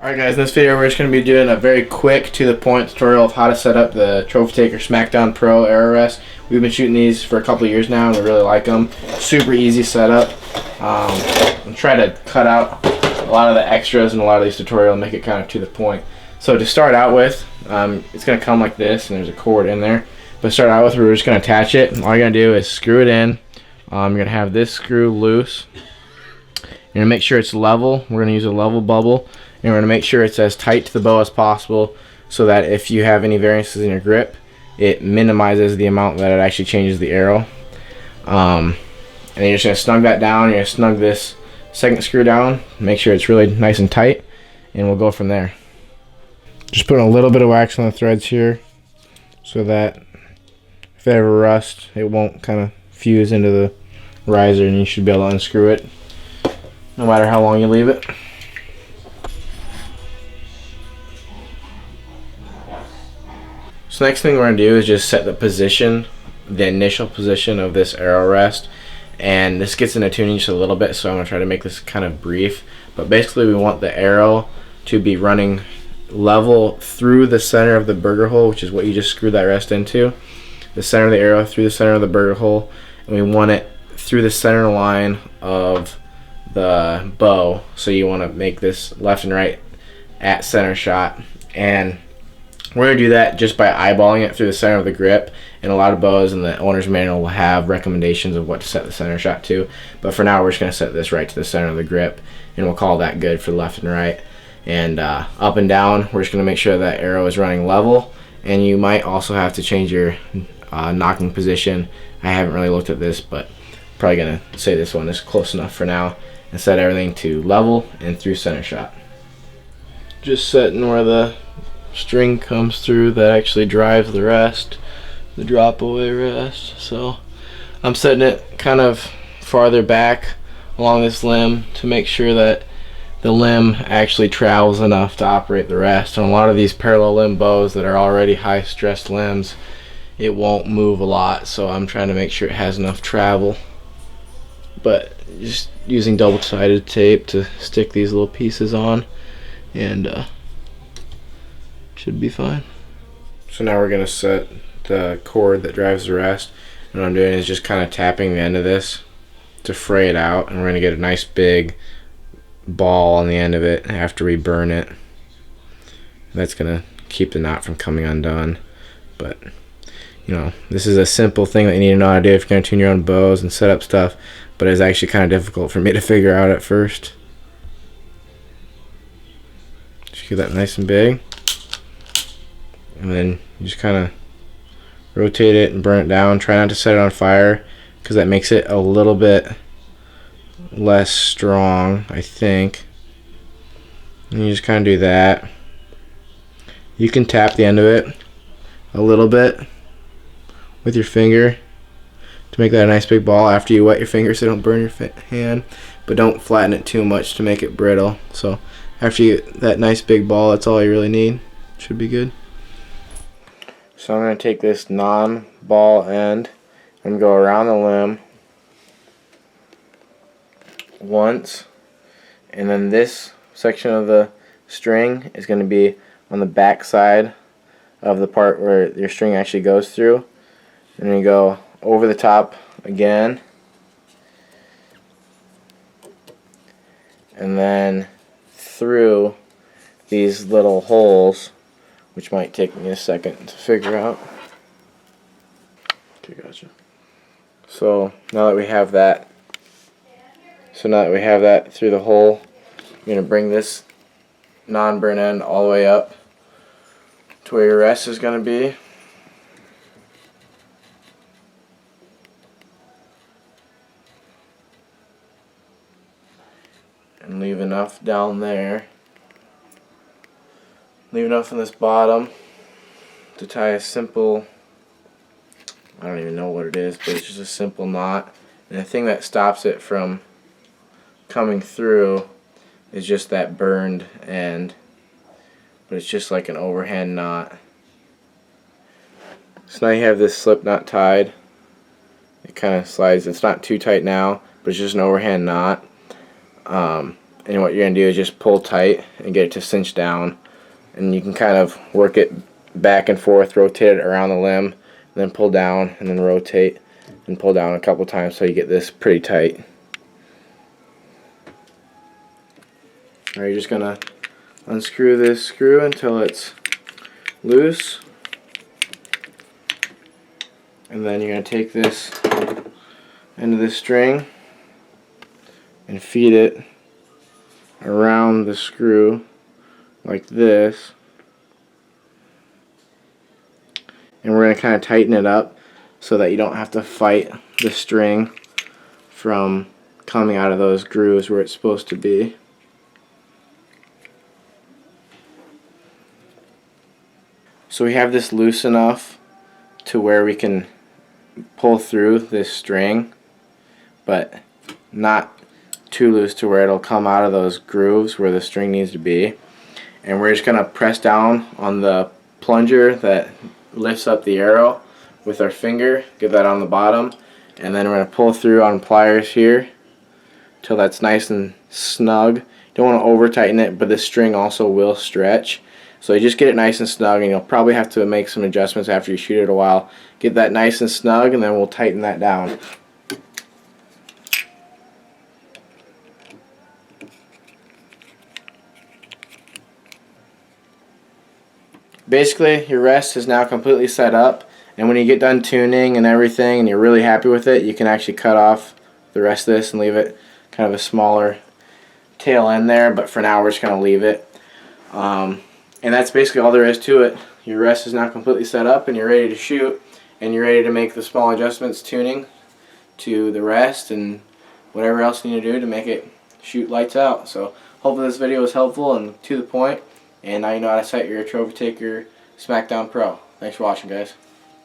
Alright guys, in this video we're just going to be doing a very quick to the point tutorial of how to set up the Trophy Taker Smackdown Pro arrow rest. We've been shooting these for a couple of years now and we really like them. Super easy setup. I'm trying to cut out a lot of the extras in a lot of these tutorials and make it kind of to the point. So to start out with, it's going to come like this and there's a cord in there. But to start out with, we're just going to attach it. All you're going to do is screw it in. You're going to have this screw loose. You're going to make sure it's level. We're going to use a level bubble. And we're going to make sure it's as tight to the bow as possible so that if you have any variances in your grip, it minimizes the amount that it actually changes the arrow. And then you're just going to snug that down. You're going to snug this second screw down. Make sure it's really nice and tight. And we'll go from there. Just putting a little bit of wax on the threads here so that if they ever rust, it won't kind of fuse into the riser and you should be able to unscrew it no matter how long you leave it. So next thing we're going to do is just set the position, the initial position of this arrow rest. And this gets into tuning just a little bit, so I'm going to try to make this kind of brief. But basically we want the arrow to be running level through the center of the burger hole, which is what you just screwed that rest into. The center of the arrow through the center of the burger hole. And we want it through the center line of the bow. So you want to make this left and right at center shot. And we're going to do that just by eyeballing it through the center of the grip, and a lot of bows in the owner's manual will have recommendations of what to set the center shot to. But for now we're just going to set this right to the center of the grip, and we'll call that good for left and right. And up and down, we're just going to make sure that arrow is running level, and you might also have to change your knocking position. I haven't really looked at this, but probably going to say this one is close enough for now, and set everything to level and through center shot. Just setting where the string comes through that actually drives the rest, the drop away rest. So I'm setting it kind of farther back along this limb to make sure that the limb actually travels enough to operate the rest. On a lot of these parallel limb bows that are already high stressed limbs, it won't move a lot, so I'm trying to make sure it has enough travel. But just using double-sided tape to stick these little pieces on, and should be fine. So now we're going to set the cord that drives the rest. And what I'm doing is just kind of tapping the end of this to fray it out, and we're going to get a nice big ball on the end of it after we burn it. That's going to keep the knot from coming undone. But you know, this is a simple thing that you need to know how to do if you're going to tune your own bows and set up stuff, but it's actually kind of difficult for me to figure out at first. Just get that nice and big. And then you just kind of rotate it and burn it down. Try not to set it on fire because that makes it a little bit less strong, I think. And you just kind of do that. You can tap the end of it a little bit with your finger to make that a nice big ball after you wet your finger so don't burn your hand, but don't flatten it too much to make it brittle. So after you get that nice big ball, that's all you really need. Should be good. So I'm going to take this non-ball end and go around the limb once, and then this section of the string is going to be on the back side of the part where your string actually goes through, and then you go over the top again, and then through these little holes, which might take me a second to figure out. Okay, gotcha. So now that we have that, through the hole, I'm going to bring this non-burn end all the way up to where your rest is going to be. And leave enough down there. Leave enough in this bottom to tie a simple, I don't even know what it is, but it's just a simple knot. And the thing that stops it from coming through is just that burned end, but it's just like an overhand knot. So now you have this slip knot tied. It kind of slides. It's not too tight now, but it's just an overhand knot. And what you're going to do is just pull tight and get it to cinch down. And you can kind of work it back and forth, rotate it around the limb, and then pull down, and then rotate, and pull down a couple times so you get this pretty tight. Now you're just going to unscrew this screw until it's loose. And then you're going to take this end of the string and feed it around the screw like this. And we're going to kind of tighten it up so that you don't have to fight the string from coming out of those grooves where it's supposed to be. So we have this loose enough to where we can pull through this string, but not too loose to where it'll come out of those grooves where the string needs to be. And we're just going to press down on the plunger that lifts up the arrow with our finger, get that on the bottom, and then we're going to pull through on pliers here till that's nice and snug. You don't want to over tighten it, but this string also will stretch. So you just get it nice and snug, and you'll probably have to make some adjustments after you shoot it a while. Get that nice and snug, and then we'll tighten that down. Basically, your rest is now completely set up, and when you get done tuning and everything and you're really happy with it, you can actually cut off the rest of this and leave it kind of a smaller tail end there, but for now we're just going to leave it. And that's basically all there is to it. Your rest is now completely set up and you're ready to shoot, and you're ready to make the small adjustments tuning to the rest and whatever else you need to do to make it shoot lights out. So hopefully this video was helpful and to the point, and now you know how to set your Trophy Taker Smackdown Pro. Thanks for watching, guys.